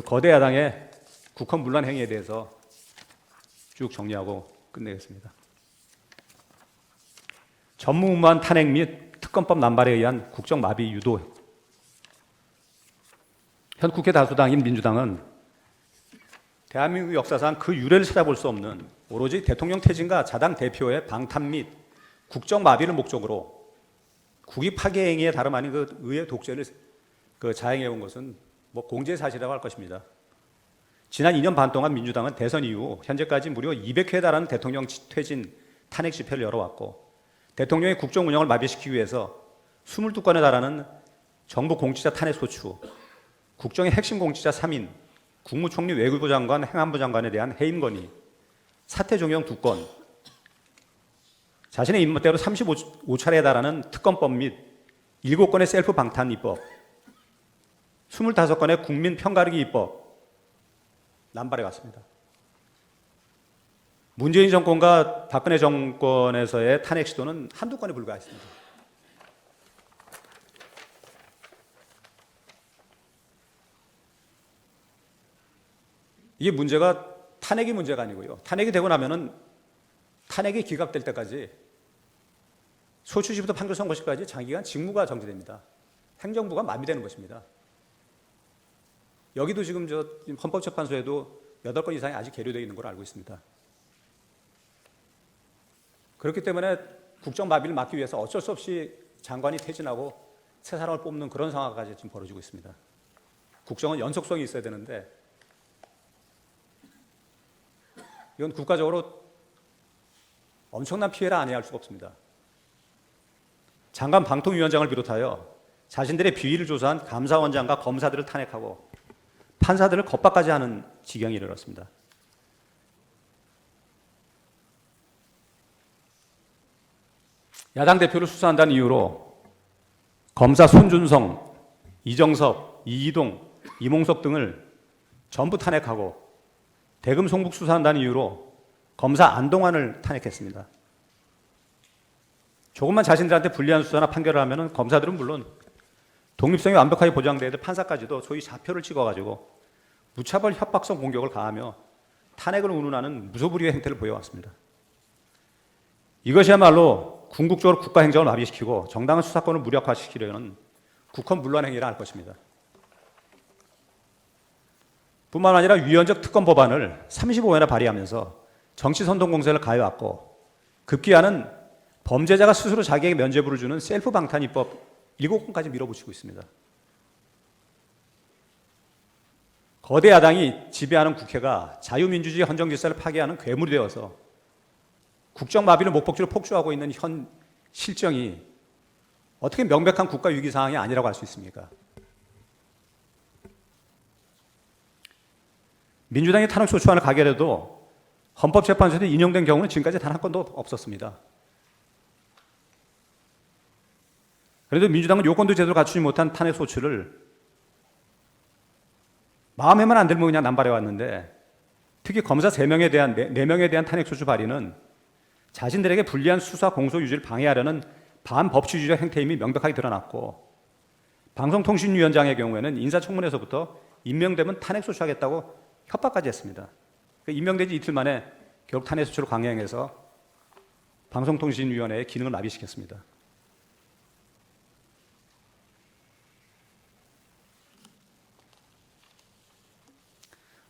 거대 야당의 국헌 문란 행위에 대해서 쭉 정리하고 끝내겠습니다. 전무후무한 탄핵 및 특검법 남발에 의한 국정마비 유도. 현 국회 다수당인 민주당은 대한민국 역사상 그 유례를 찾아볼 수 없는 오로지 대통령 퇴진과 자당 대표의 방탄 및 국정마비를 목적으로 국위 파괴 행위에 다름 아닌 그 의회 독재를 자행해온 것은 공제사실이라고 할 것입니다. 지난 2년 반 동안 민주당은 대선 이후 현재까지 무려 200회에 달하는 대통령 퇴진 탄핵 집회를 열어왔고, 대통령의 국정 운영을 마비시키기 위해서 22건에 달하는 정부 공직자 탄핵 소추, 국정의 핵심 공직자 3인, 국무총리, 외교부 장관, 행안부 장관에 대한 해임 건의, 사퇴 종용 2건, 자신의 입맛대로 35차례에 달하는 특검법 및 7건의 셀프 방탄 입법, 25건의 국민 편가르기 입법 남발해 왔습니다. 문재인 정권과 박근혜 정권에서의 탄핵 시도는 한두 건에 불과했습니다. 이게 문제가 탄핵이 문제가 아니고요. 탄핵이 되고 나면은 탄핵이 기각될 때까지 소추시부터 판결 선고시까지 장기간 직무가 정지됩니다. 행정부가 마비되는 것입니다. 여기도 지금 헌법재판소에도 8건 이상이 아직 계류되어 있는 걸로 알고 있습니다. 그렇기 때문에 국정마비를 막기 위해서 어쩔 수 없이 장관이 퇴진하고 새 사람을 뽑는 그런 상황까지 지금 벌어지고 있습니다. 국정은 연속성이 있어야 되는데 이건 국가적으로 엄청난 피해를 안해야 할 수가 없습니다. 장관 방통위원장을 비롯하여 자신들의 비위를 조사한 감사원장과 검사들을 탄핵하고 판사들을 겁박까지 하는 지경에 이르렀습니다. 야당 대표를 수사한다는 이유로 검사 손준성, 이정섭, 이기동, 이몽석 등을 전부 탄핵하고 대금 송북 수사한다는 이유로 검사 안동환을 탄핵했습니다. 조금만 자신들한테 불리한 수사나 판결을 하면 검사들은 물론 독립성이 완벽하게 보장돼야 될 판사까지도 소위 좌표를 찍어가지고 무차별 협박성 공격을 가하며 탄핵을 운운하는 무소불위의 행태를 보여왔습니다. 이것이야말로 궁극적으로 국가 행정을 마비시키고 정당한 수사권을 무력화시키려는 국헌 문란 행위라 할 것입니다. 뿐만 아니라 위헌적 특검 법안을 35회나 발의하면서 정치 선동 공세를 가해왔고, 급기야는 범죄자가 스스로 자기에게 면죄부를 주는 셀프 방탄 입법 7건까지 밀어붙이고 있습니다. 거대 야당이 지배하는 국회가 자유민주주의 헌정 질서를 파괴하는 괴물이 되어서 국정마비를 목적지로 폭주하고 있는 현 실정이 어떻게 명백한 국가 위기 상황이 아니라고 할 수 있습니까? 민주당이 탄핵 소추안을 가결해도 헌법재판소에서 인용된 경우는 지금까지 단 한 건도 없었습니다. 그래도 민주당은 요건도 제대로 갖추지 못한 탄핵 소추를 마음에만 안 들면 그냥 남발해 왔는데, 특히 검사 3명에 대한 4명에 대한 탄핵 소추 발의는 자신들에게 불리한 수사 공소 유지를 방해하려는 반법치주의적 행태임이 명백하게 드러났고, 방송통신위원장의 경우에는 인사청문회에서부터 임명되면 탄핵 소추하겠다고 협박까지 했습니다. 임명되지 이틀 만에 결국 탄핵 소추를 강행해서 방송통신위원회의 기능을 마비시켰습니다.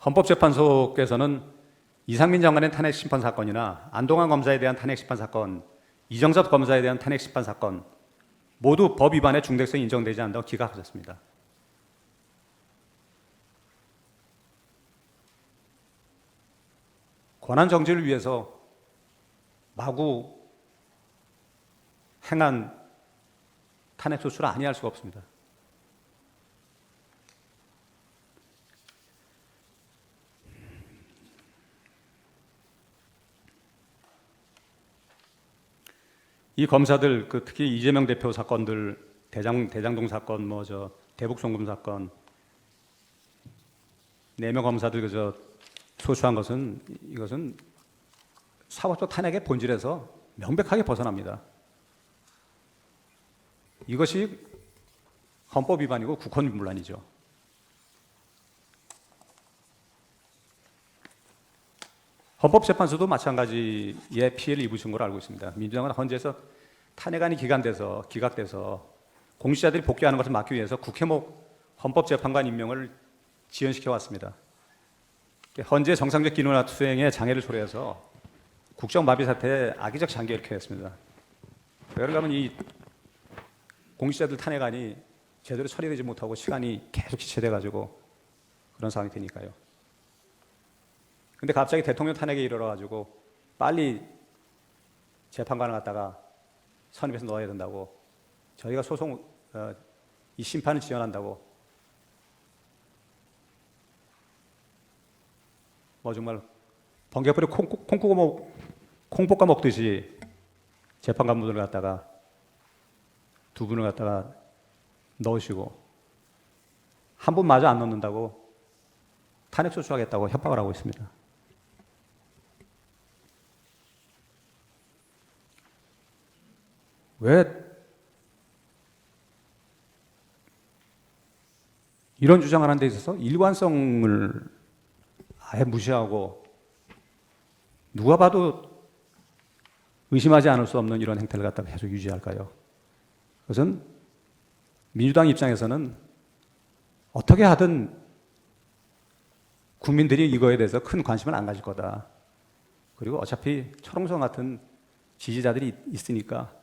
헌법재판소께서는 이상민 장관의 탄핵 심판 사건이나 안동환 검사에 대한 탄핵 심판 사건, 이정섭 검사에 대한 탄핵 심판 사건 모두 법 위반의 중대성이 인정되지 않는다고 기각하셨습니다. 권한 정지를 위해서 마구 행한 탄핵 소추를 아니할 수가 없습니다. 이 검사들, 특히 이재명 대표 사건들, 대장동 사건, 대북 송금 사건, 4명 검사들 소추한 것은 이것은 사법적 탄핵의 본질에서 명백하게 벗어납니다. 이것이 헌법 위반이고 국헌 문란이죠. 헌법재판소도 마찬가지의 피해를 입으신 걸로 알고 있습니다. 민주당은 헌재에서 탄핵안이 기각돼서 공직자들이 복귀하는 것을 막기 위해서 국회목 헌법재판관 임명을 지연시켜 왔습니다. 헌재 정상적 기능 수행에 장애를 초래해서 국정마비 사태에 악의적 장기를 일으켰습니다. 그러면 이 공직자들 탄핵안이 제대로 처리되지 못하고 시간이 계속 지체돼가지고 그런 상황이 되니까요. 근데 갑자기 대통령 탄핵에 이르러가지고 빨리 재판관을 갖다가 선임해서 넣어야 된다고 저희가 이 심판을 지연한다고 뭐 정말 번개불에 콩볶아 먹듯이 재판관분을 갖다가 두 분을 갖다가 넣으시고 한 분마저 안 넣는다고 탄핵 소추하겠다고 협박을 하고 있습니다. 왜 이런 주장을 하는 데 있어서 일관성을 아예 무시하고 누가 봐도 의심하지 않을 수 없는 이런 행태를 갖다가 계속 유지할까요? 그것은 민주당 입장에서는 어떻게 하든 국민들이 이거에 대해서 큰 관심을 안 가질 거다. 그리고 어차피 철옹성 같은 지지자들이 있으니까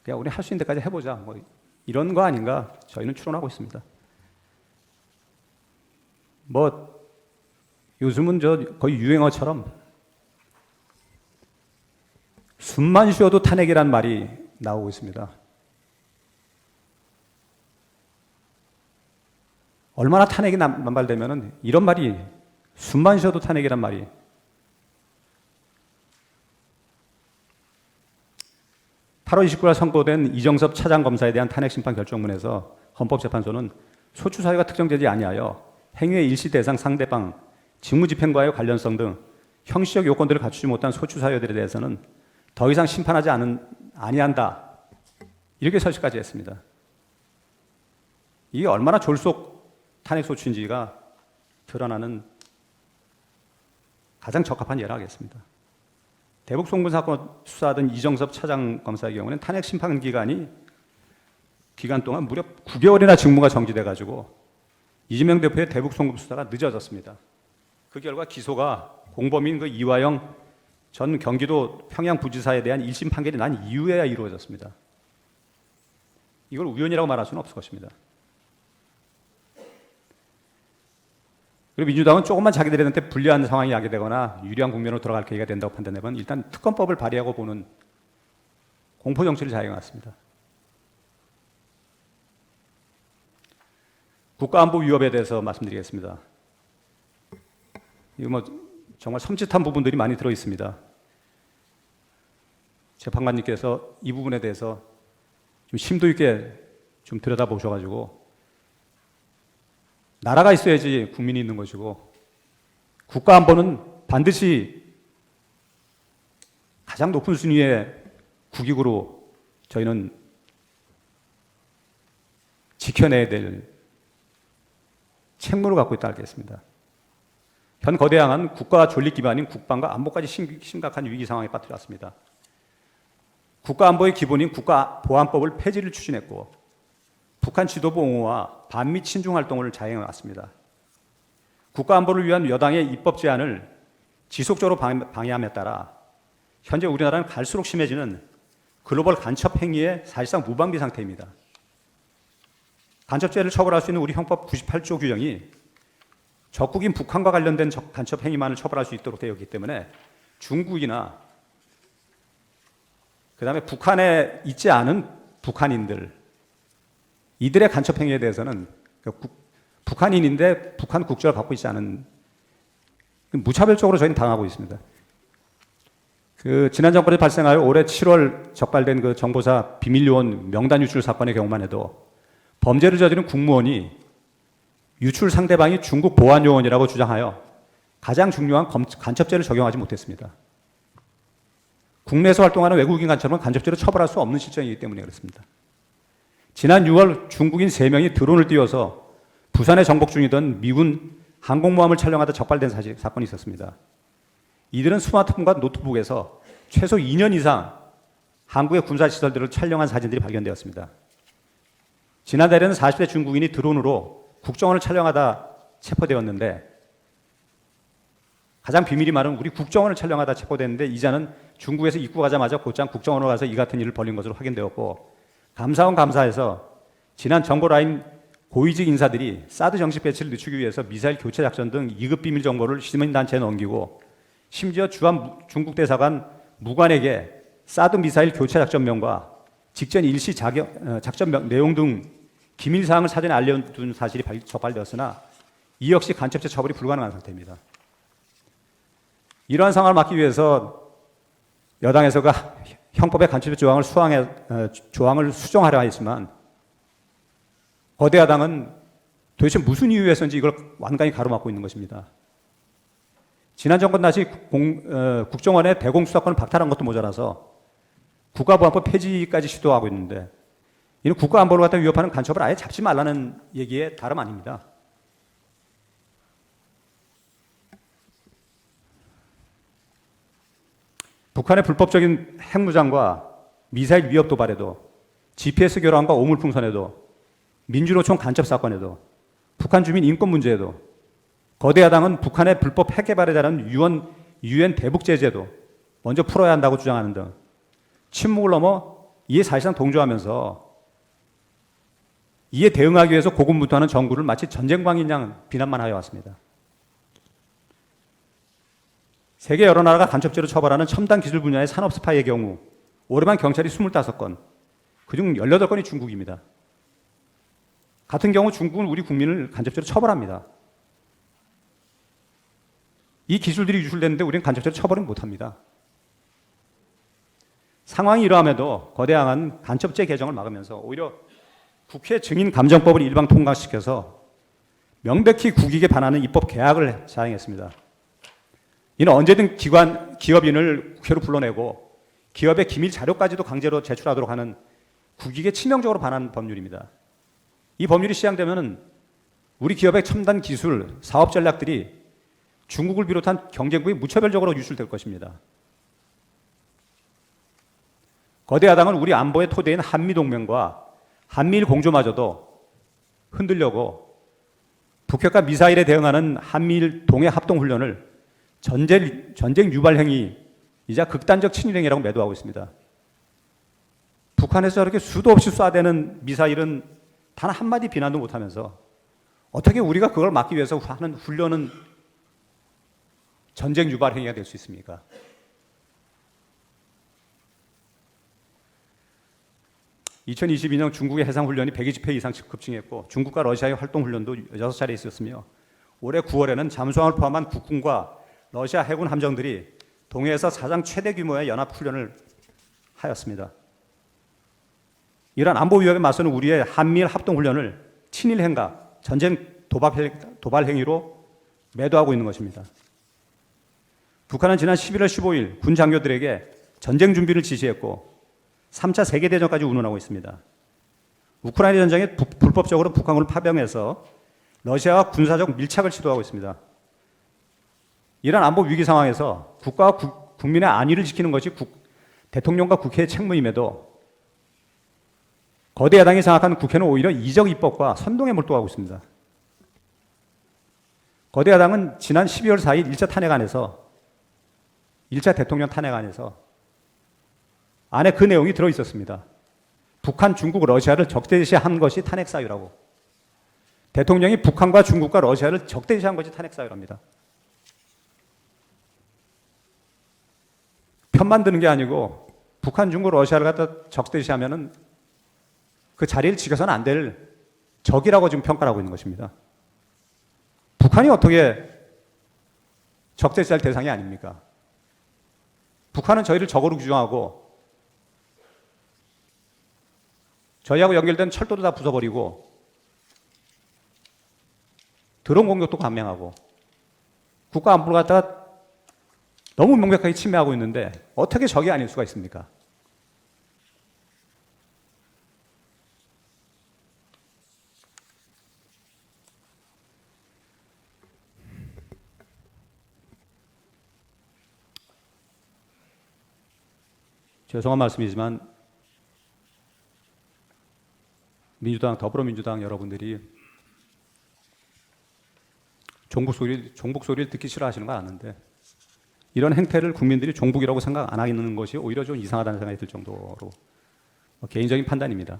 그냥 우리 할 수 있는 데까지 해보자. 뭐 이런 거 아닌가 저희는 추론하고 있습니다. 뭐 요즘은 거의 유행어처럼 숨만 쉬어도 탄핵이란 말이 나오고 있습니다. 얼마나 탄핵이 남발되면은 이런 말이 숨만 쉬어도 탄핵이란 말이 8월 29일 선고된 이정섭 차장검사에 대한 탄핵 심판 결정문에서 헌법재판소는 소추 사유가 특정되지 아니하여 행위의 일시 대상 상대방 직무집행과의 관련성 등 형식적 요건들을 갖추지 못한 소추 사유들에 대해서는 더 이상 심판하지 아니한다. 이렇게 설치까지 했습니다. 이게 얼마나 졸속 탄핵 소추인지가 드러나는 가장 적합한 예라 하겠습니다. 대북 송금 사건 수사하던 이정섭 차장 검사의 경우는 탄핵 심판 기간 동안 무려 9개월이나 직무가 정지돼 가지고 이재명 대표의 대북 송금 수사가 늦어졌습니다. 그 결과 기소가 공범인 그 이화영 전 경기도 평양부지사에 대한 1심 판결이 난 이후에야 이루어졌습니다. 이걸 우연이라고 말할 수는 없을 것입니다. 그리고 민주당은 조금만 자기들한테 불리한 상황이 야기되거나 유리한 국면으로 돌아갈 계기가 된다고 판단되면 일단 특검법을 발의하고 보는 공포정치를 자행해왔습니다. 국가안보 위협에 대해서 말씀드리겠습니다. 이거 뭐 정말 섬찟한 부분들이 많이 들어 있습니다. 재판관님께서 이 부분에 대해서 좀 심도 있게 좀 들여다보셔가지고 나라가 있어야지 국민이 있는 것이고 국가안보는 반드시 가장 높은 순위의 국익으로 저희는 지켜내야 될 책무를 갖고 있다 알겠습니다. 현 거대한 국가 존립 기반인 국방과 안보까지 심각한 위기 상황에 빠뜨렸습니다. 국가안보의 기본인 국가보안법을 폐지를 추진했고 북한 지도부 옹호와 반미 친중 활동을 자행해왔습니다. 국가안보를 위한 여당의 입법 제안을 지속적으로 방해함에 따라 현재 우리나라는 갈수록 심해지는 글로벌 간첩 행위의 사실상 무방비 상태입니다. 간첩죄를 처벌할 수 있는 우리 형법 98조 규정이 적국인 북한과 관련된 간첩 행위만을 처벌할 수 있도록 되어 있기 때문에 중국이나 그다음에 북한에 있지 않은 북한인들 이들의 간첩 행위에 대해서는 북한인인데 북한 국적을 갖고 있지 않은 무차별적으로 저희는 당하고 있습니다. 지난 정권에 발생하여 올해 7월 적발된 그 정보사 비밀요원 명단 유출 사건의 경우만 해도 범죄를 저지른 국무원이 유출 상대방이 중국 보안요원이라고 주장하여 가장 중요한 간첩죄를 적용하지 못했습니다. 국내에서 활동하는 외국인 간첩은 간첩죄로 처벌할 수 없는 실정이기 때문에 그렇습니다. 지난 6월 중국인 3명이 드론을 띄워서 부산에 정복 중이던 미군 항공모함을 촬영하다 적발된 사건이 있었습니다. 이들은 스마트폰과 노트북에서 최소 2년 이상 한국의 군사시설들을 촬영한 사진들이 발견되었습니다. 지난달에는 40대 중국인이 드론으로 국정원을 촬영하다 체포되었는데, 가장 비밀이 많은 우리 국정원을 촬영하다 체포됐는데, 이자는 중국에서 입국하자마자 곧장 국정원으로 가서 이 같은 일을 벌인 것으로 확인되었고, 감사원 감사에서 지난 정보라인 고위직 인사들이 사드 정식 배치를 늦추기 위해서 미사일 교체 작전 등 2급 비밀 정보를 시민단체에 넘기고, 심지어 주한 중국 대사관 무관에게 사드 미사일 교체 작전명과 직전 일시 작전 내용 등 기밀 사항을 사전에 알려둔 사실이 적발되었으나 이 역시 간첩죄 처벌이 불가능한 상태입니다. 이러한 상황을 막기 위해서 여당에서가 형법의 간첩죄 조항을 수정하려 했지만, 거대 야당은 도대체 무슨 이유에서인지 이걸 완강히 가로막고 있는 것입니다. 지난 정권 다시 국정원의 대공수사권을 박탈한 것도 모자라서 국가보안법 폐지까지 시도하고 있는데, 이는 국가안보를 갖다 위협하는 간첩을 아예 잡지 말라는 얘기에 다름 아닙니다. 북한의 불법적인 핵무장과 미사일 위협 도발에도, GPS 교란과 오물풍선에도, 민주노총 간첩 사건에도, 북한 주민 인권 문제에도, 거대 야당은 북한의 불법 핵 개발에 따른 유엔 대북 제재도 먼저 풀어야 한다고 주장하는 등 침묵을 넘어 이에 사실상 동조하면서 이에 대응하기 위해서 고군분투하는 정부를 마치 전쟁광인 양 비난만 하여 왔습니다. 세계 여러 나라가 간첩죄로 처벌하는 첨단 기술 분야의 산업 스파이의 경우 올해만 경찰이 25건, 그중 18건이 중국입니다. 같은 경우 중국은 우리 국민을 간접죄로 처벌합니다. 이 기술들이 유출되는데 우리는 간접죄로 처벌을 못합니다. 상황이 이러함에도 거대한 간첩죄 개정을 막으면서 오히려 국회 증인감정법을 일방 통과시켜서 명백히 국익에 반하는 입법 개혁을 자행했습니다. 이는 언제든 기업인을 국회로 불러내고 기업의 기밀 자료까지도 강제로 제출하도록 하는 국익에 치명적으로 반하는 법률입니다. 이 법률이 시행되면 우리 기업의 첨단 기술, 사업 전략들이 중국을 비롯한 경쟁국에 무차별적으로 유출될 것입니다. 거대 야당은 우리 안보의 토대인 한미동맹과 한미일 공조마저도 흔들려고 북핵과 미사일에 대응하는 한미일 동해 합동훈련을 전쟁 유발 행위이자 극단적 친일 행위라고 매도하고 있습니다. 북한에서 저렇게 수도 없이 쏴대는 미사일은 단 한마디 비난도 못하면서 어떻게 우리가 그걸 막기 위해서 하는 훈련은 전쟁 유발 행위가 될 수 있습니까? (2022년) 중국의 해상훈련이 120회 이상 급증했고 중국과 러시아의 활동훈련도 6차례 있었으며 올해 9월에는 잠수함을 포함한 국군과 러시아 해군 함정들이 동해에서 사상 최대 규모의 연합훈련을 하였습니다. 이러한 안보 위협에 맞서는 우리의 한미일 합동훈련을 친일 행각, 전쟁 도발 행위로 매도하고 있는 것입니다. 북한은 지난 11월 15일 군 장교들에게 전쟁 준비를 지시했고 3차 세계대전까지 운운하고 있습니다. 우크라이나 전쟁에 불법적으로 북한군을 파병해서 러시아와 군사적 밀착을 시도하고 있습니다. 이런 안보 위기 상황에서 국가와 국민의 안위를 지키는 것이 대통령과 국회의 책무임에도 거대 야당이 장악한 국회는 오히려 이적 입법과 선동에 몰두하고 있습니다. 거대 야당은 지난 12월 4일 1차 탄핵안에서 1차 대통령 탄핵안에서 안에 그 내용이 들어있었습니다. 북한, 중국, 러시아를 적대시한 것이 탄핵 사유라고. 대통령이 북한과 중국과 러시아를 적대시한 것이 탄핵 사유랍니다. 편만 드는 게 아니고 북한, 중국, 러시아를 갖다 적대시하면은 그 자리를 지켜서는 안 될 적이라고 지금 평가를 하고 있는 것입니다. 북한이 어떻게 적대시할 대상이 아닙니까? 북한은 저희를 적으로 규정하고 저희하고 연결된 철도도 다 부숴버리고 드론 공격도 감행하고 국가 안보를 갖다가 너무 명백하게 침해하고 있는데 어떻게 적이 아닐 수가 있습니까? 죄송한 말씀이지만 민주당, 더불어민주당 여러분들이 종북 소리를 듣기 싫어하시는 거 아는데 이런 행태를 국민들이 종북이라고 생각 안 하는 것이 오히려 좀 이상하다는 생각이 들 정도로 개인적인 판단입니다.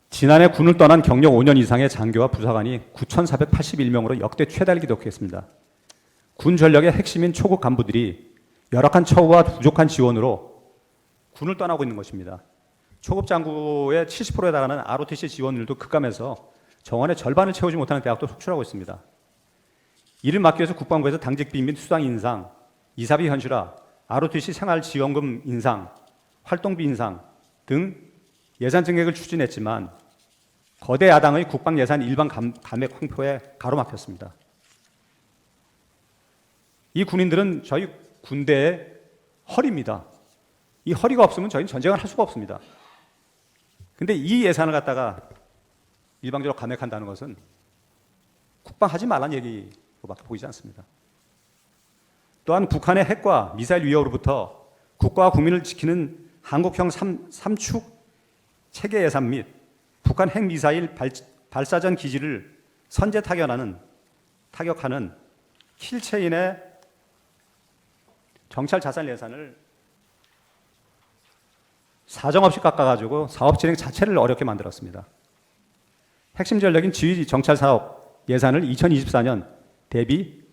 지난해 군을 떠난 경력 5년 이상의 장교와 부사관이 9,481명으로 역대 최다를 기록했습니다. 군 전력의 핵심인 초급 간부들이 열악한 처우와 부족한 지원으로 군을 떠나고 있는 것입니다. 초급 장구의 70%에 달하는 ROTC 지원율도 급감해서 정원의 절반을 채우지 못하는 대학도 속출하고 있습니다. 이를 막기 위해서 국방부에서 당직비 및 수당 인상, 이사비 현실화, ROTC 생활지원금 인상, 활동비 인상 등 예산 증액을 추진했지만 거대 야당의 국방 예산 일반 감액 홍보에 가로막혔습니다. 이 군인들은 저희 군대의 허리입니다. 이 허리가 없으면 저희는 전쟁을 할 수가 없습니다. 근데 이 예산을 갖다가 일방적으로 감액한다는 것은 국방하지 말라는 얘기로밖에 보이지 않습니다. 또한 북한의 핵과 미사일 위협으로부터 국가와 국민을 지키는 한국형 3축 체계 예산 및 북한 핵미사일 발사전 기지를 선제 타격하는 킬체인의 정찰 자산 예산을 사정없이 깎아가지고 사업 진행 자체를 어렵게 만들었습니다. 핵심 전력인 지휘 정찰 사업 예산을 2024년 대비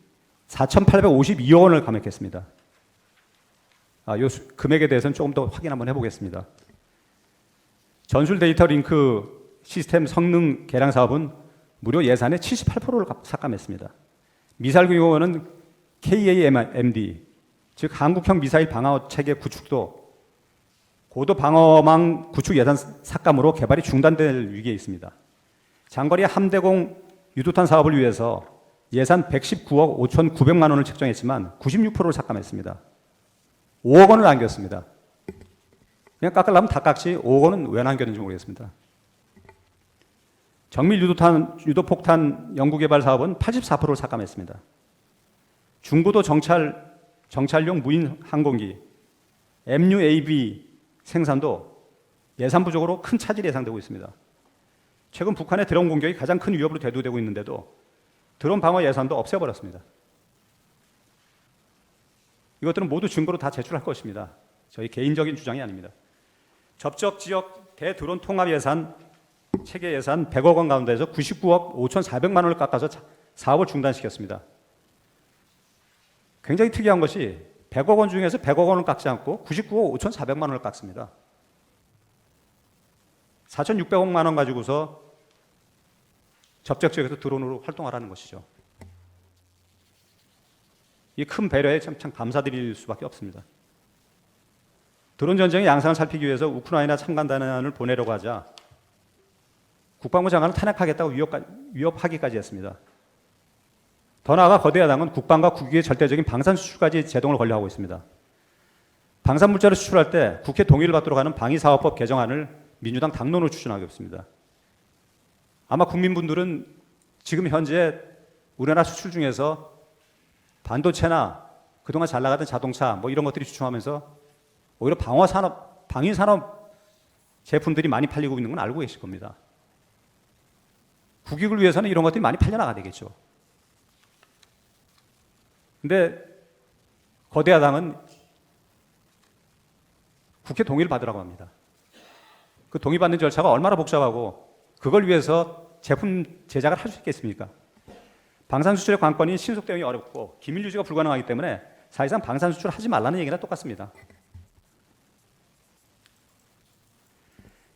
4,852억 원을 감액했습니다. 이 금액에 대해서는 조금 더 확인 한번 해보겠습니다. 전술 데이터 링크 시스템 성능 개량 사업은 무려 예산의 78%를 삭감했습니다. 미사일 규모는 KAMD, 즉 한국형 미사일 방어 체계 구축도 고도 방어망 구축 예산 삭감으로 개발이 중단될 위기에 있습니다. 장거리 함대공 유도탄 사업을 위해서 예산 119억 5,900만 원을 책정했지만 96%를 삭감했습니다. 5억 원을 남겼습니다. 그냥 깎으려면 다 깎지 5억 원은 왜 남겼는지 모르겠습니다. 정밀 유도폭탄 연구개발 사업은 84%를 삭감했습니다. 중고도 정찰용 무인 항공기 MUAV 생산도 예산 부족으로 큰 차질이 예상되고 있습니다. 최근 북한의 드론 공격이 가장 큰 위협으로 대두되고 있는데도 드론 방어 예산도 없애버렸습니다. 이것들은 모두 증거로 다 제출할 것입니다. 저희 개인적인 주장이 아닙니다. 접촉 지역 대드론 통합 예산 체계 예산 100억 원 가운데서 99억 5,400만 원을 깎아서 사업을 중단시켰습니다. 굉장히 특이한 것이 100억 원 중에서 100억 원을 깎지 않고 99억 5,400만 원을 깎습니다. 4,600억만 원 가지고서 접촉 지역에서 드론으로 활동하라는 것이죠. 이 큰 배려에 참 감사드릴 수밖에 없습니다. 드론 전쟁의 양상을 살피기 위해서 우크라이나 참관단을 보내려고 하자 국방부 장관을 탄핵하겠다고 위협하기까지 했습니다. 더 나아가 거대 야당은 국방과 국익의 절대적인 방산 수출까지 제동을 걸려하고 있습니다. 방산 물자를 수출할 때 국회 동의를 받도록 하는 방위사업법 개정안을 민주당 당론으로 추진하고 있습니다. 아마 국민분들은 지금 현재 우리나라 수출 중에서 반도체나 그동안 잘 나가던 자동차 이런 것들이 주춤하면서 오히려 방위산업 제품들이 많이 팔리고 있는 건 알고 계실 겁니다. 국익을 위해서는 이런 것들이 많이 팔려나가야 되겠죠. 근데 거대 야당은 국회 동의를 받으라고 합니다. 그 동의받는 절차가 얼마나 복잡하고 그걸 위해서 제품 제작을 할 수 있겠습니까? 방산 수출의 관건이 신속 대응이 어렵고 기밀 유지가 불가능하기 때문에 사실상 방산 수출을 하지 말라는 얘기나 똑같습니다.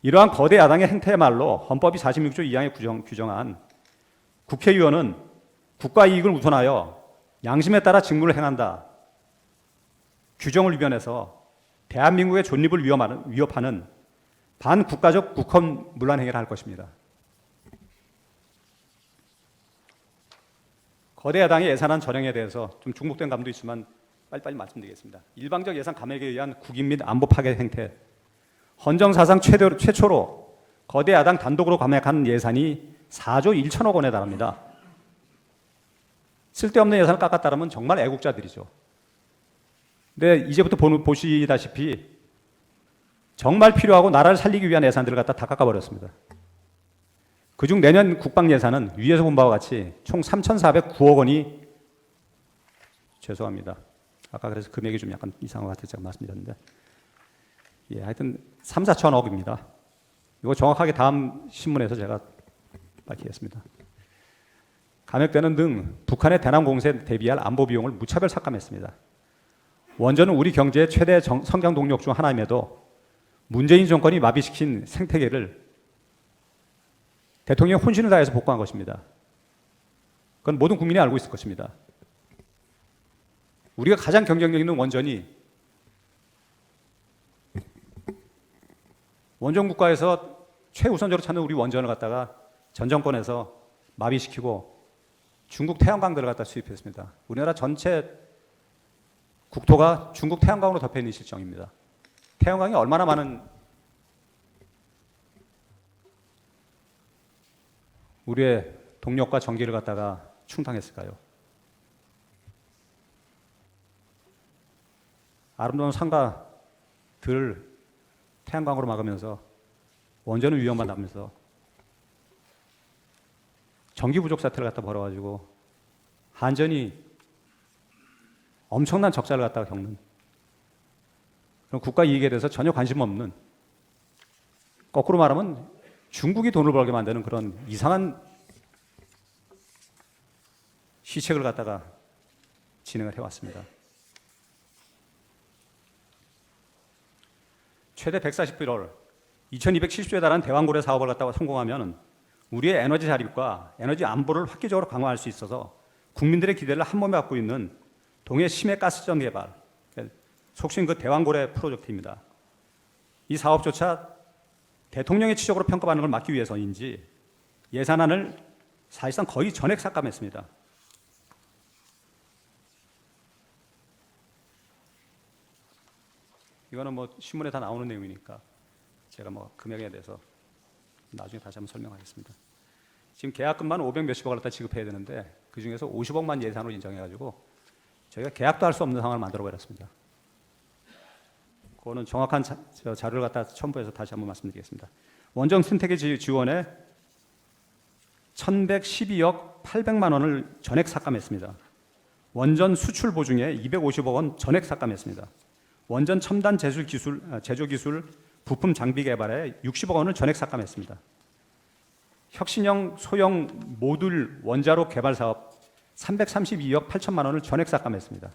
이러한 거대 야당의 행태야말로 헌법이 46조 2항에 규정한 국회의원은 국가 이익을 우선하여 양심에 따라 직무를 행한다. 규정을 위반해서 대한민국의 존립을 위협하는 반국가적 국헌 문란 행위를 할 것입니다. 거대 야당의 예산안 전형에 대해서 좀 중복된 감도 있지만 빨리빨리 말씀드리겠습니다. 일방적 예산 감액에 의한 국익 및 안보 파괴 행태, 헌정사상 최초로 거대 야당 단독으로 감액한 예산이 4조 1천억 원에 달합니다. 쓸데없는 예산을 깎았다면 정말 애국자들이죠. 근데 이제부터 보시다시피 정말 필요하고 나라를 살리기 위한 예산들을 갖다 다 깎아버렸습니다. 그중 내년 국방 예산은 위에서 본 바와 같이 총 3,409억 원이 죄송합니다. 아까 그래서 금액이 좀 약간 이상한 것 같아서 제가 말씀드렸는데 하여튼 3, 4천억입니다. 이거 정확하게 다음 신문에서 제가 밝히겠습니다. 감액되는 등 북한의 대남 공세에 대비할 안보 비용을 무차별 삭감했습니다. 원전은 우리 경제의 최대 성장 동력 중 하나임에도 문재인 정권이 마비시킨 생태계를 대통령이 혼신을 다해서 복구한 것입니다. 그건 모든 국민이 알고 있을 것입니다. 우리가 가장 경쟁력 있는 원전이 원전 국가에서 최우선적으로 찾는 우리 원전을 갖다가 전 정권에서 마비시키고 중국 태양광들을 갖다 수입했습니다. 우리나라 전체 국토가 중국 태양광으로 덮여 있는 실정입니다. 태양광이 얼마나 많은 우리의 동력과 전기를 갖다가 충당했을까요? 아름다운 산가들을 태양광으로 막으면서 원전은 위험만 나면서 전기 부족 사태를 갖다 벌어가지고 한전이 엄청난 적자를 갖다가 겪는 그런 국가 이익에 대해서 전혀 관심 없는 거꾸로 말하면 중국이 돈을 벌게 만드는 그런 이상한 시책을 갖다가 진행을 해왔습니다. 최대 140불 2270조에 달하는 대왕고래 사업을 갖다가 성공하면 우리의 에너지 자립과 에너지 안보를 획기적으로 강화할 수 있어서 국민들의 기대를 한몸에 갖고 있는 동해 심해 가스전 개발, 속칭 그 대왕고래 프로젝트입니다. 이 사업조차 대통령의 지적으로 평가받는 걸 막기 위해서인지 예산안을 사실상 거의 전액 삭감했습니다. 이거는 뭐 신문에 다 나오는 내용이니까 제가 뭐 금액에 대해서 나중에 다시 한번 설명하겠습니다. 지금 계약금만 500 몇십억을 갖다 지급해야 되는데 그 중에서 50억만 예산으로 인정해가지고 저희가 계약도 할 수 없는 상황을 만들어버렸습니다. 그거는 정확한 자료를 갖다 첨부해서 다시 한번 말씀드리겠습니다. 원전 생태계 지원에 1,112억 800만 원을 전액 삭감했습니다. 원전 수출 보증에 250억 원 전액 삭감했습니다. 원전 첨단 제조 기술 부품 장비 개발에 60억 원을 전액 삭감했습니다. 혁신형 소형 모듈 원자로 개발 사업 332억 8천만 원을 전액 삭감했습니다.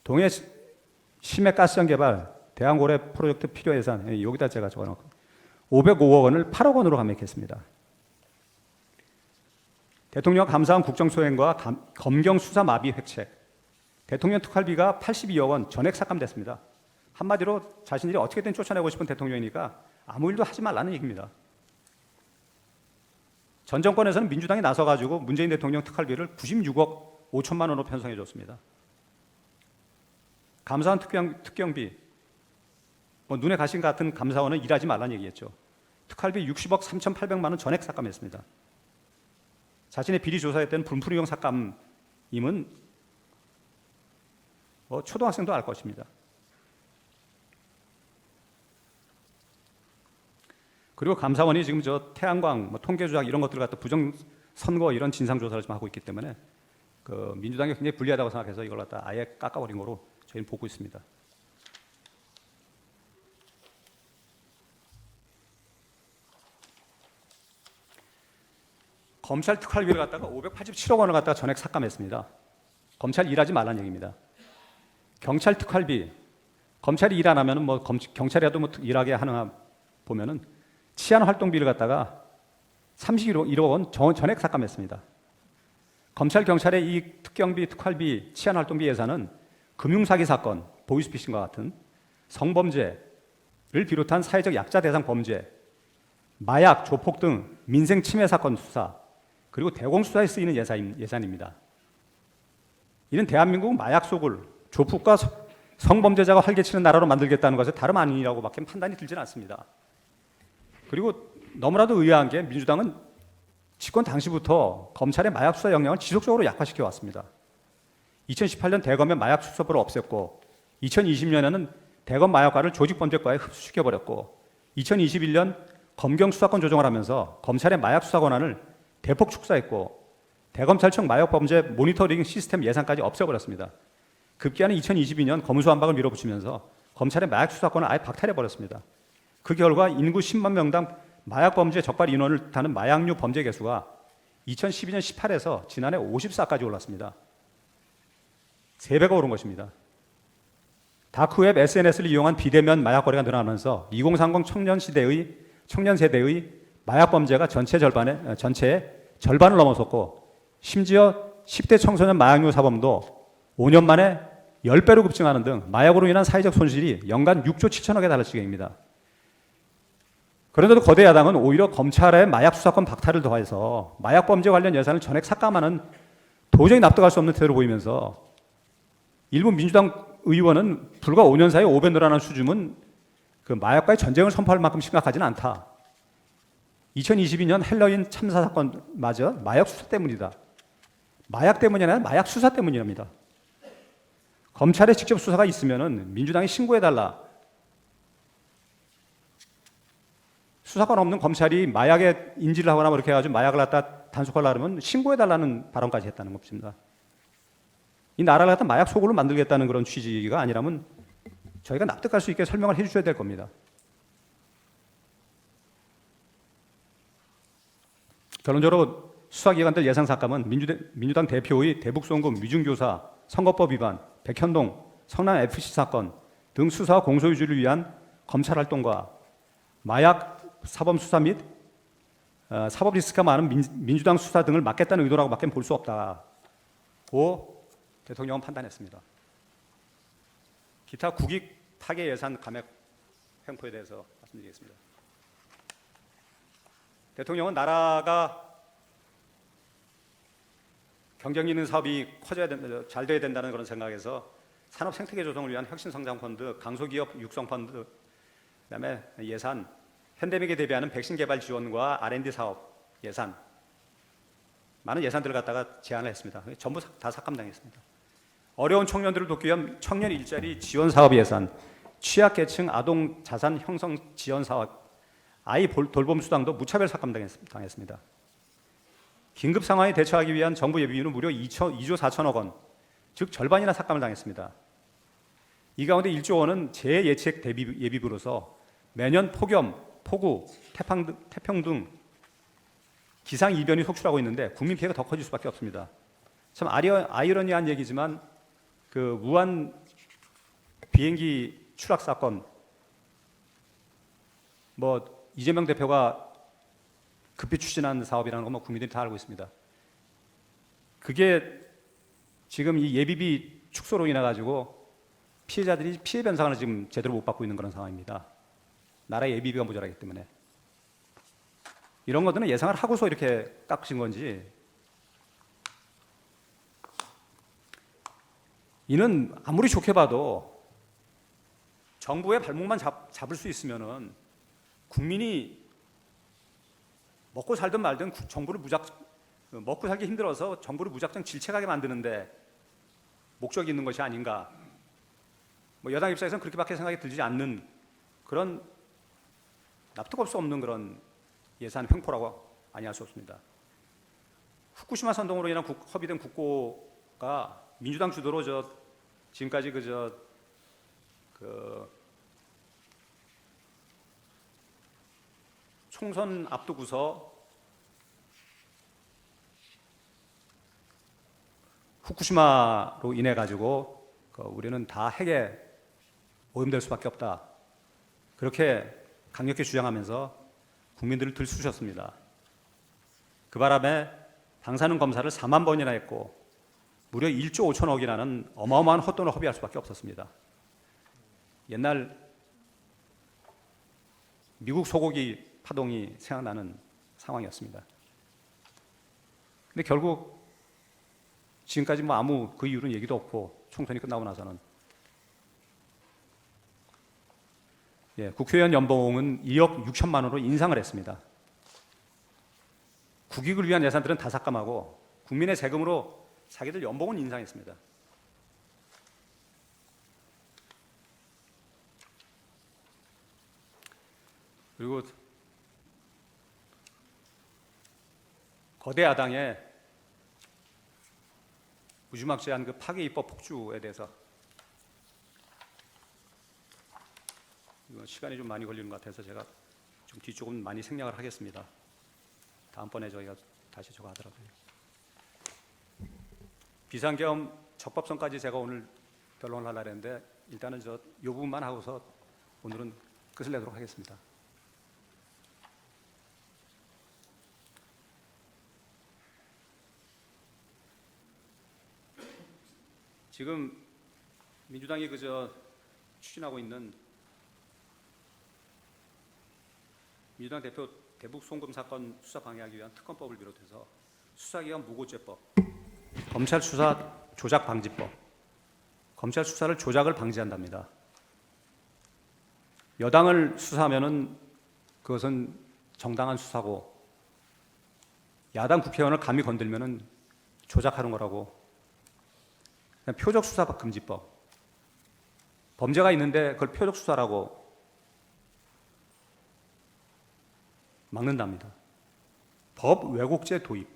동해 심해 가스전 개발 대왕고래 프로젝트 필요 예산 여기다 제가 적어놓고 505억 원을 8억 원으로 감액했습니다. 대통령 감사원 국정소행과 검경 수사 마비 획책 대통령 특활비가 82억 원 전액 삭감됐습니다. 한마디로 자신들이 어떻게든 쫓아내고 싶은 대통령이니까 아무 일도 하지 말라는 얘기입니다. 전 정권에서는 민주당이 나서가지고 문재인 대통령 특활비를 96억 5천만 원으로 편성해 줬습니다. 감사원 특경비, 뭐 눈에 가신 같은 감사원은 일하지 말라는 얘기였죠. 특활비 60억 3,800만 원 전액 삭감했습니다. 자신의 비리 조사했던 분풀이용 삭감임은 초등학생도 알 것입니다. 그리고 감사원이 지금 태양광, 통계 조작 이런 것들을 갖다 부정 선거 이런 진상 조사를 좀 하고 있기 때문에 그 민주당이 굉장히 불리하다고 생각해서 이걸 갖다 아예 깎아버린 거로 저희는 보고 있습니다. 검찰 특활비를 갖다가 587억 원을 갖다가 전액 삭감했습니다. 검찰 일하지 말라는 얘기입니다. 경찰 특활비, 검찰이 일 안 하면은 경찰이라도 일하게 하나 보면은 치안 활동비를 갖다가 31억 원 전액 삭감했습니다. 검찰 경찰의 이 특경비, 특활비, 치안 활동비 예산은 금융사기 사건, 보이스피싱과 같은 성범죄를 비롯한 사회적 약자 대상 범죄, 마약, 조폭 등 민생 침해 사건 수사, 그리고 대공 수사에 쓰이는 예산입니다. 이는 대한민국 마약 소굴, 조폭과 성범죄자가 활개치는 나라로 만들겠다는 것에 다름 아니라고밖에 판단이 들지는 않습니다. 그리고 너무나도 의아한 게 민주당은 집권 당시부터 검찰의 마약 수사 역량을 지속적으로 약화시켜 왔습니다. 2018년 대검의 마약 수사부를 없앴고 2020년에는 대검 마약과를 조직범죄과에 흡수시켜버렸고 2021년 검경 수사권 조정을 하면서 검찰의 마약 수사 권한을 대폭 축소했고 대검찰청 마약범죄 모니터링 시스템 예산까지 없애버렸습니다. 급기야는 2022년 검수완박을 밀어붙이면서 검찰의 마약 수사권을 아예 박탈해버렸습니다. 그 결과 인구 10만 명당 마약범죄 적발 인원을 다는 마약류 범죄 개수가 2012년 18에서 지난해 54까지 올랐습니다. 3배가 오른 것입니다. 다크웹 SNS를 이용한 비대면 마약 거래가 늘어나면서 2030 청년 세대의 마약 범죄가 전체의 절반을 넘어섰고 심지어 10대 청소년 마약류 사범도 5년 만에 10배로 급증하는 등 마약으로 인한 사회적 손실이 연간 6조 7천억에 달할 지경입니다. 그런데도 거대 야당은 오히려 검찰의 마약 수사권 박탈을 더해서 마약 범죄 관련 예산을 전액 삭감하는 도저히 납득할 수 없는 태도를 보이면서 일부 민주당 의원은 불과 5년 사이에 5배 늘어난 수준은 그 마약과의 전쟁을 선포할 만큼 심각하지는 않다. 2022년 헬로윈 참사 사건마저 마약 수사 때문이다. 마약 때문이 아니라 마약 수사 때문이랍니다. 검찰의 직접 수사가 있으면은 민주당이 신고해달라. 수사권 없는 검찰이 마약에 인지를 하거나 그렇게 해가지고 마약을 갖다 단속하려고 하면 신고해달라는 발언까지 했다는 것입니다. 이 나라를 갖다 마약 소굴로 만들겠다는 그런 취지가 아니라면 저희가 납득할 수 있게 설명을 해주셔야 될 겁니다. 결론적으로 수사기관들 예상 삭감은 민주당 대표의 대북송금 위중교사, 선거법 위반, 백현동, 성남FC 사건 등 수사와 공소유지를 위한 검찰 활동과 마약 사범 수사 및 사법 리스크가 많은 민주당 수사 등을 막겠다는 의도라고밖에 볼 수 없다고 대통령은 판단했습니다. 기타 국익 타계 예산 감액 횡포에 대해서 말씀드리겠습니다. 대통령은 나라가 경쟁력 있는 사업이 커져야 된다, 잘 돼야 된다는 그런 생각에서 산업 생태계 조성을 위한 혁신성장펀드, 강소기업 육성펀드, 그다음에 예산, 팬데믹에 대비하는 백신 개발 지원과 R&D 사업 예산, 많은 예산들을 갖다가 제안을 했습니다. 전부 다 삭감당했습니다. 어려운 청년들을 돕기 위한 청년 일자리 지원 사업 예산, 취약계층 아동 자산 형성 지원 사업, 아이 돌봄 수당도 무차별 삭감당했습니다. 긴급 상황에 대처하기 위한 정부 예비비는 무려 2조 4천억 원, 즉 절반이나 삭감을 당했습니다. 이 가운데 1조 원은 재예책 대비 예비비로서 매년 폭염, 폭우, 태평 등 기상 이변이 속출하고 있는데 국민 피해가 더 커질 수밖에 없습니다. 참 아이러니한 얘기지만 그 우한 비행기 추락 사건, 뭐 이재명 대표가 급히 추진한 사업이라는 건 뭐 국민들이 다 알고 있습니다. 그게 지금 이 예비비 축소로 인해 가지고 피해자들이 피해 변상을 지금 제대로 못 받고 있는 그런 상황입니다. 나라의 예비비가 모자라기 때문에 이런 것들은 예상을 하고서 이렇게 깎으신 건지, 이는 아무리 좋게 봐도 정부의 발목만 잡을 수 있으면은 국민이 먹고 살든 말든 정부를 먹고 살기 힘들어서 정부를 무작정 질책하게 만드는데 목적이 있는 것이 아닌가. 뭐 여당 입장에서는 그렇게밖에 생각이 들지 않는 그런 납득할 수 없는 그런 예산 횡포라고 아니할 수 없습니다. 후쿠시마 선동으로 인한 허비된 국고가 민주당 주도로 지금까지 총선 앞두고서 후쿠시마로 인해 가지고 우리는 다 핵에 오염될 수밖에 없다. 그렇게 강력히 주장하면서 국민들을 들쑤셨습니다. 그 바람에 방사능 검사를 4만 번이나 했고 무려 1조 5천억이라는 어마어마한 헛돈을 허비할 수밖에 없었습니다. 옛날 미국 소고기 파동이 생각나는 상황이었습니다. 근데 결국 지금까지 뭐 아무 그 이유는 얘기도 없고 총선이 끝나고 나서는 국회의원 연봉은 2억 6천만 원으로 인상을 했습니다. 국익을 위한 예산들은 다 삭감하고 국민의 세금으로 자기들 연봉은 인상했습니다. 그리고 거대 야당의 무지막지한 그 파괴 입법 폭주에 대해서 이거 시간이 좀 많이 걸리는 것 같아서 제가 좀 뒤쪽은 많이 생략을 하겠습니다. 다음번에 저희가 다시 저거 하더라고요. 비상계엄 적법성까지 제가 오늘 변론을 하려고 했는데 일단은 이 부분만 하고서 오늘은 끝을 내도록 하겠습니다. 지금 민주당이 추진하고 있는 민주당 대표 대북 송금 사건 수사 방해하기 위한 특검법을 비롯해서 수사기관 무고죄법, 검찰 수사 조작 방지법, 검찰 수사를 조작을 방지한답니다. 여당을 수사하면은 그것은 정당한 수사고 야당 국회의원을 감히 건들면은 조작하는 거라고. 표적 수사 금지법. 범죄가 있는데 그걸 표적 수사라고 막는답니다. 법 왜곡죄 도입.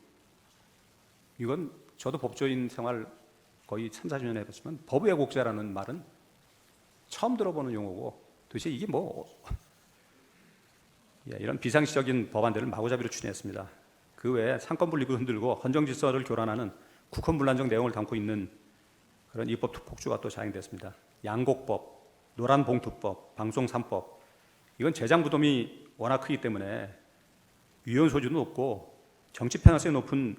이건 저도 법조인 생활 거의 3, 40년 해봤지만 법 왜곡죄라는 말은 처음 들어보는 용어고 도대체 이게 이런 비상식적인 법안들을 마구잡이로 추진했습니다. 그 외에 상권 분립을 흔들고 헌정 질서를 교란하는 국헌 불안정 내용을 담고 있는 그런 입법 폭주가 또 자행됐습니다. 양곡법, 노란봉투법, 방송 3법. 이건 재장 부담이 워낙 크기 때문에 위헌 소지도 높고 정치 편향성이 높은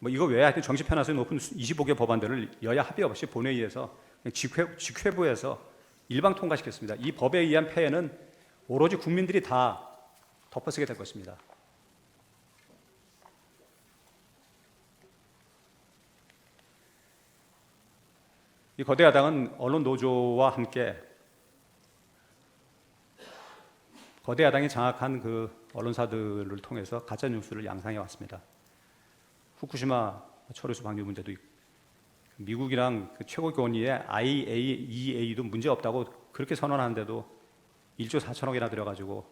이거 외에 하여튼 정치 편향성이 높은 25개 법안들을 여야 합의 없이 본회의에서 직회부에서 일방 통과시켰습니다. 이 법에 의한 폐해는 오로지 국민들이 다 덮어쓰게 될 것입니다. 이 거대 야당은 언론 노조와 함께 거대 야당이 장악한 그 언론사들을 통해서 가짜 뉴스를 양상해 왔습니다. 후쿠시마 처리수 방류 문제도 있고 미국이랑 그 최고 권위의 IAEA도 문제 없다고 그렇게 선언하는데도 1조 4천억이나 들여가지고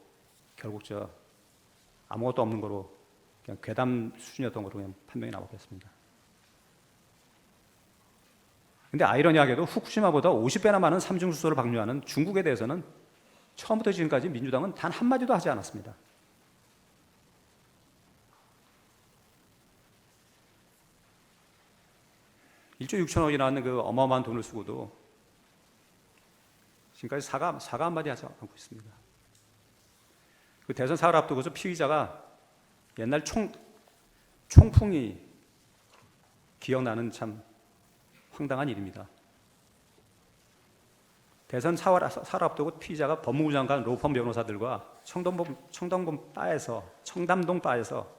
결국 아무것도 없는 거로 그냥 괴담 수준이었던 거로 그냥 판명이 나왔겠습니다. 근데 아이러니하게도 후쿠시마보다 50배나 많은 삼중수소를 방류하는 중국에 대해서는 처음부터 지금까지 민주당은 단 한마디도 하지 않았습니다. (1조 6천억이) 나왔는 그 어마어마한 돈을 쓰고도 지금까지 사과 한마디 하지 않고 있습니다. 그 대선 사흘 앞두고서 피의자가 옛날 총풍이 기억나는 참 황당한 일입니다. 대선 사흘 앞두고 피의자가 법무부 장관 로펌 변호사들과 청담동 바에서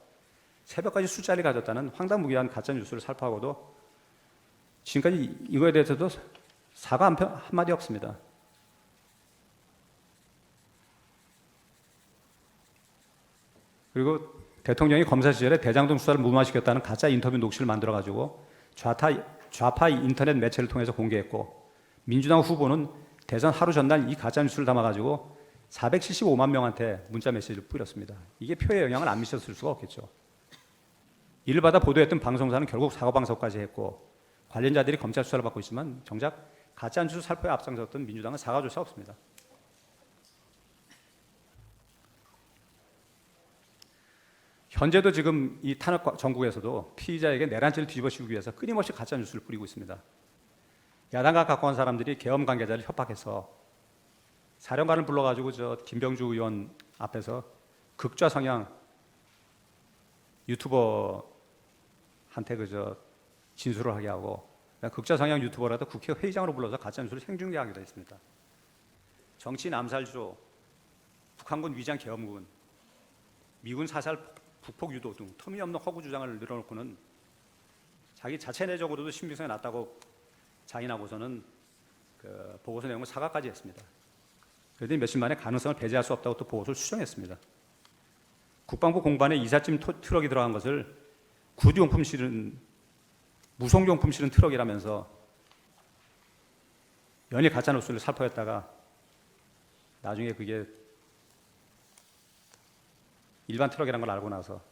새벽까지 술자리 가졌다는 황당무계한 가짜 뉴스를 살포하고도 지금까지 이거에 대해서도 사과 한마디 없습니다. 그리고 대통령이 검사 시절에 대장동 수사를 무마시켰다는 가짜 인터뷰 녹취를 만들어가지고 좌파 인터넷 매체를 통해서 공개했고 민주당 후보는 대선 하루 전날 이 가짜 뉴스를 담아가지고 475만 명한테 문자 메시지를 뿌렸습니다. 이게 표에 영향을 안 미쳤을 수가 없겠죠. 이를 받아 보도했던 방송사는 결국 사과방송까지 했고 관련자들이 검찰 수사를 받고 있지만 정작 가짜 뉴스 살포에 앞장섰던 민주당은 사과조차 없습니다. 현재도 지금 이 탄압 전국에서도 피의자에게 내란죄를 뒤집어씌우기 위해서 끊임없이 가짜 뉴스를 뿌리고 있습니다. 야당과 가까운 사람들이 계엄 관계자를 협박해서 사령관을 불러가지고 김병주 의원 앞에서 극좌 성향 유튜버한테 진술을 하게 하고 극좌 성향 유튜버라도 국회 회의장으로 불러서 가짜 뉴스를 생중계하기도 했습니다. 정치인 암살주로, 북한군 위장 계엄군, 미군 사살 북폭 유도 등 터무니없는 허구 주장을 늘어놓고는 자기 자체 내적으로도 신빙성이 낮다고 자인하고서는 그 보고서 내용을 사과까지 했습니다. 그랬더니 며칠 만에 가능성을 배제할 수 없다고 또 보고서를 수정했습니다. 국방부 공반에 이삿짐 트럭이 들어간 것을 구두용품 실은 무송용품 실은 트럭이라면서 연일 가짜뉴스를 살포했다가 나중에 그게 일반 트럭이라는 걸 알고 나서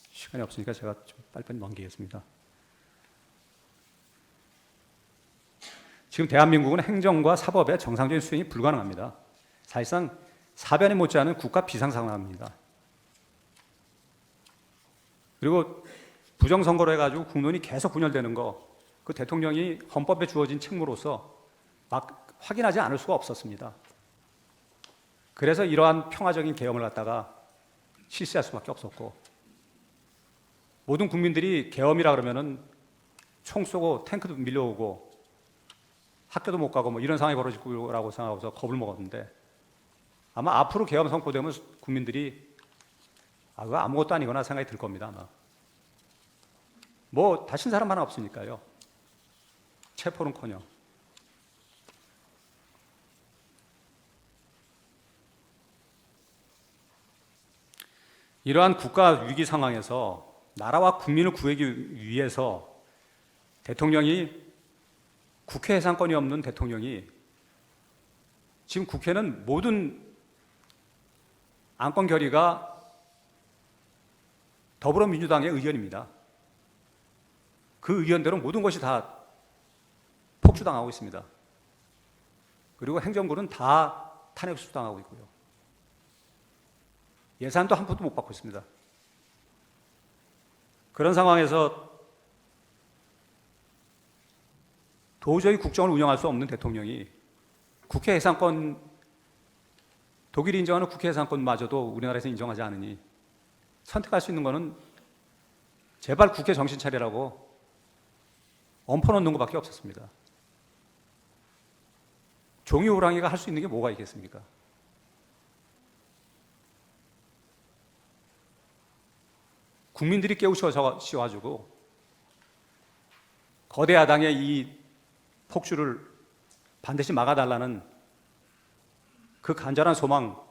시간이 없으니까 제가 좀 빨리빨리 넘기겠습니다. 지금 대한민국은 행정과 사법의 정상적인 수행이 불가능합니다. 사실상 사변에 못지않은 국가 비상 상황입니다. 그리고 부정선거로 해가지고 국론이 계속 분열되는 거, 그 대통령이 헌법에 주어진 책무로서 막 확인하지 않을 수가 없었습니다. 그래서 이러한 평화적인 계엄을 갖다가 실시할 수밖에 없었고, 모든 국민들이 계엄이라 그러면은 총 쏘고 탱크도 밀려오고 학교도 못 가고 뭐 이런 상황이 벌어질 거라고 생각하고서 겁을 먹었는데, 아마 앞으로 계엄 선포되면 국민들이 그거 아무것도 아니거나 생각이 들 겁니다. 아마 뭐 다친 사람 하나 없으니까요. 체포는커녕. 이러한 국가 위기 상황에서 나라와 국민을 구하기 위해서 대통령이, 국회 해산권이 없는 대통령이, 지금 국회는 모든 안건 결의가 더불어민주당의 의견입니다. 그 의견대로 모든 것이 다 폭주당하고 있습니다. 그리고 행정부는 다 탄핵 수당하고 있고요. 예산도 한 푼도 못 받고 있습니다. 그런 상황에서 도저히 국정을 운영할 수 없는 대통령이 국회 해산권, 독일이 인정하는 국회 해산권마저도 우리나라에서 인정하지 않으니 선택할 수 있는 거는 제발 국회 정신 차리라고 엎어놓는 것밖에 없었습니다. 종이 호랑이가 할 수 있는 게 뭐가 있겠습니까? 국민들이 깨우쳐가지고 거대 야당의 이 폭주를 반드시 막아달라는 그 간절한 소망,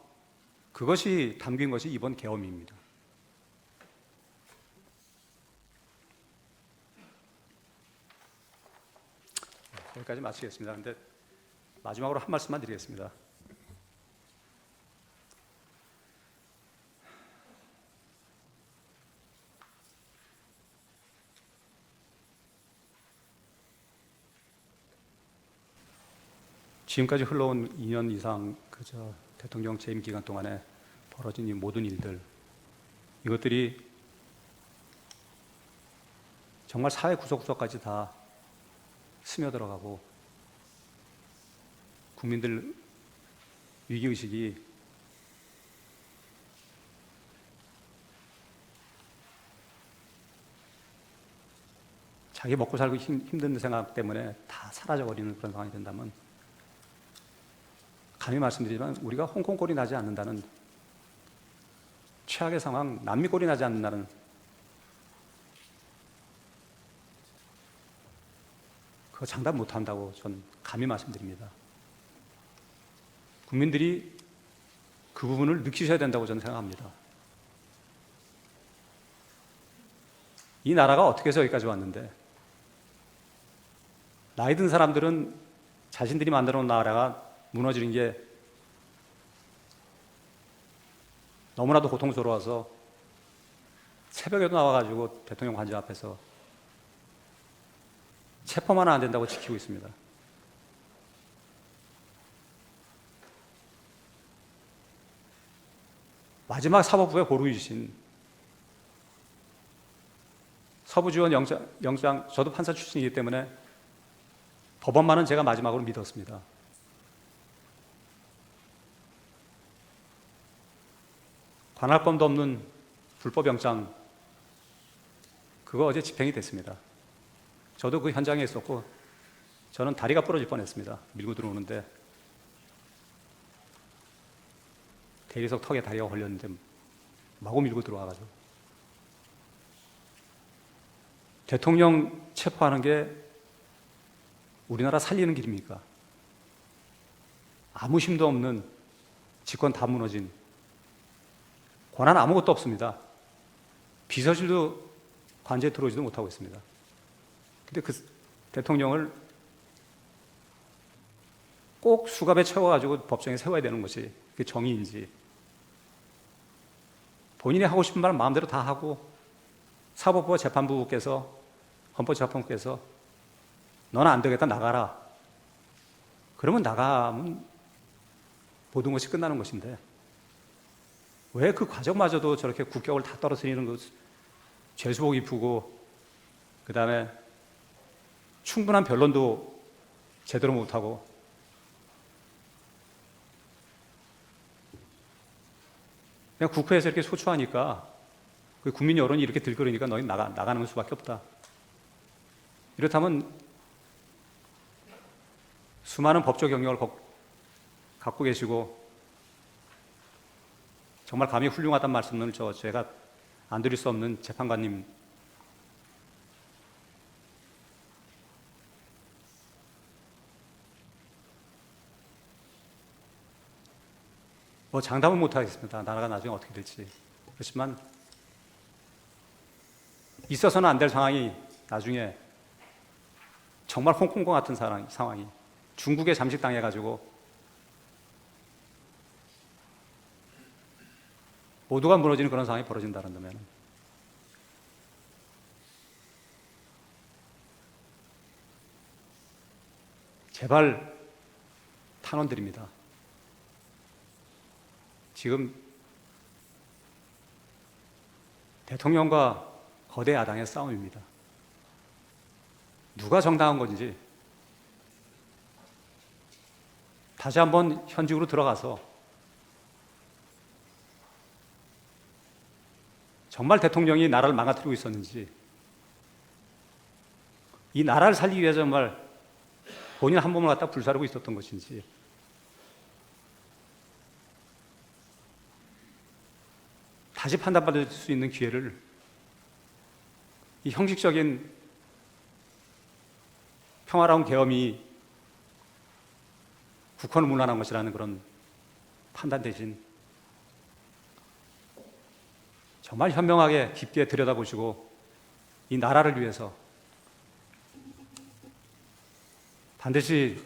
그것이 담긴 것이 이번 계엄입니다. 여기까지 마치겠습니다. 그런데 마지막으로 한 말씀만 드리겠습니다. 지금까지 흘러온 2년 이상 대통령 재임 기간 동안에 벌어진 이 모든 일들, 이것들이 정말 사회 구석구석까지 다 스며들어가고 국민들 위기의식이 자기 먹고 살기 힘든 생각 때문에 다 사라져버리는 그런 상황이 된다면, 감히 말씀드리지만 우리가 홍콩 꼴이 나지 않는다는, 최악의 상황, 남미 꼴이 나지 않는다는, 그거 장담 못한다고 전 감히 말씀드립니다. 국민들이 그 부분을 느끼셔야 된다고 저는 생각합니다. 이 나라가 어떻게 해서 여기까지 왔는데, 나이 든 사람들은 자신들이 만들어 놓은 나라가 무너지는 게 너무나도 고통스러워서 새벽에도 나와가지고 대통령 관저 앞에서 체포만 안 된다고 지키고 있습니다. 마지막 사법부의 보루이신 서부지원 영장, 저도 판사 출신이기 때문에 법원만은 제가 마지막으로 믿었습니다. 관할권도 없는 불법영장, 그거 어제 집행이 됐습니다. 저도 그 현장에 있었고 저는 다리가 부러질 뻔했습니다. 밀고 들어오는데 대리석 턱에 다리가 걸렸는데 마구 밀고 들어와가지고, 대통령 체포하는 게 우리나라 살리는 길입니까? 아무 힘도 없는 집권 다 무너진 권한 아무것도 없습니다. 비서실도 관저에 들어오지도 못하고 있습니다. 근데 그 대통령을 꼭 수갑에 채워가지고 법정에 세워야 되는 것이 그게 정의인지, 본인이 하고 싶은 말 마음대로 다 하고 사법부와 재판부께서, 헌법재판부께서 너는 안 되겠다 나가라, 그러면 나가면 모든 것이 끝나는 것인데 왜 그 과정마저도 저렇게 국격을 다 떨어뜨리는 것, 죄수복 입히고 그 다음에 충분한 변론도 제대로 못하고 그냥 국회에서 이렇게 소추하니까 그 국민 여론이 이렇게 들끓으니까 너희 나가는 수밖에 없다. 이렇다면 수많은 법조 경력을 갖고 계시고 정말 감히 훌륭하다는 말씀을 제가 안 드릴 수 없는 재판관님, 뭐 장담은 못하겠습니다. 나라가 나중에 어떻게 될지. 그렇지만 있어서는 안 될 상황이 나중에 정말 홍콩과 같은 상황이 중국에 잠식당해가지고 모두가 무너지는 그런 상황이 벌어진다면 제발 탄원드립니다. 지금 대통령과 거대 야당의 싸움입니다. 누가 정당한 건지 다시 한번 현직으로 들어가서 정말 대통령이 나라를 망가뜨리고 있었는지, 이 나라를 살리기 위해서 정말 본인 한 몸을 갖다 불사르고 있었던 것인지, 다시 판단받을 수 있는 기회를 이 형식적인 평화로운 계엄이 국헌을 문란한 것이라는 그런 판단 대신 정말 현명하게 깊게 들여다보시고 이 나라를 위해서 반드시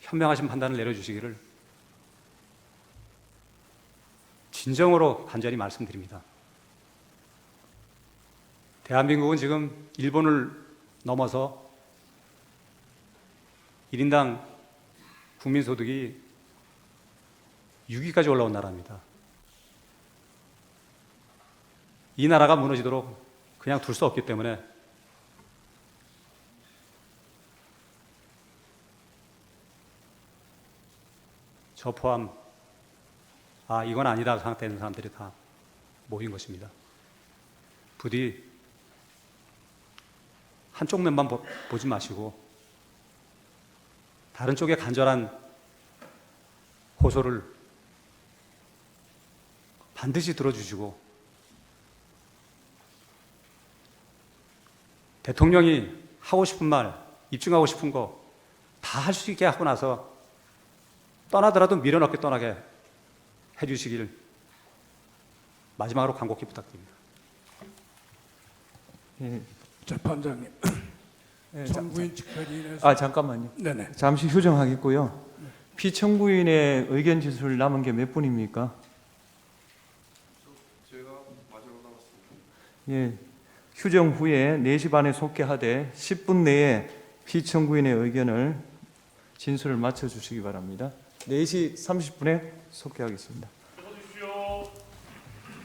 현명하신 판단을 내려주시기를 진정으로 간절히 말씀드립니다. 대한민국은 지금 일본을 넘어서 1인당 국민소득이 6위까지 올라온 나라입니다. 이 나라가 무너지도록 그냥 둘 수 없기 때문에 저 포함 이건 아니다 생각되는 사람들이 다 모인 것입니다. 부디 한쪽 면만 보지 마시고 다른 쪽의 간절한 호소를 반드시 들어주시고 대통령이 하고 싶은 말, 입증하고 싶은 거 다 할 수 있게 하고 나서 떠나더라도 미련 없게 떠나게 해주시길 마지막으로 간곡히 부탁드립니다. 예. 재판장님, 예, 청구인 측변인에서 잠깐만요. 네네. 잠시 휴정하겠고요. 피청구인의 의견 진술 남은 게 몇 분입니까? 제가 마지막으로 남았습니다. 예, 휴정 후에 4시 반에 속개하되 10분 내에 피청구인의 의견을 진술을 마쳐 주시기 바랍니다. 4시 30분에 속개하겠습니다.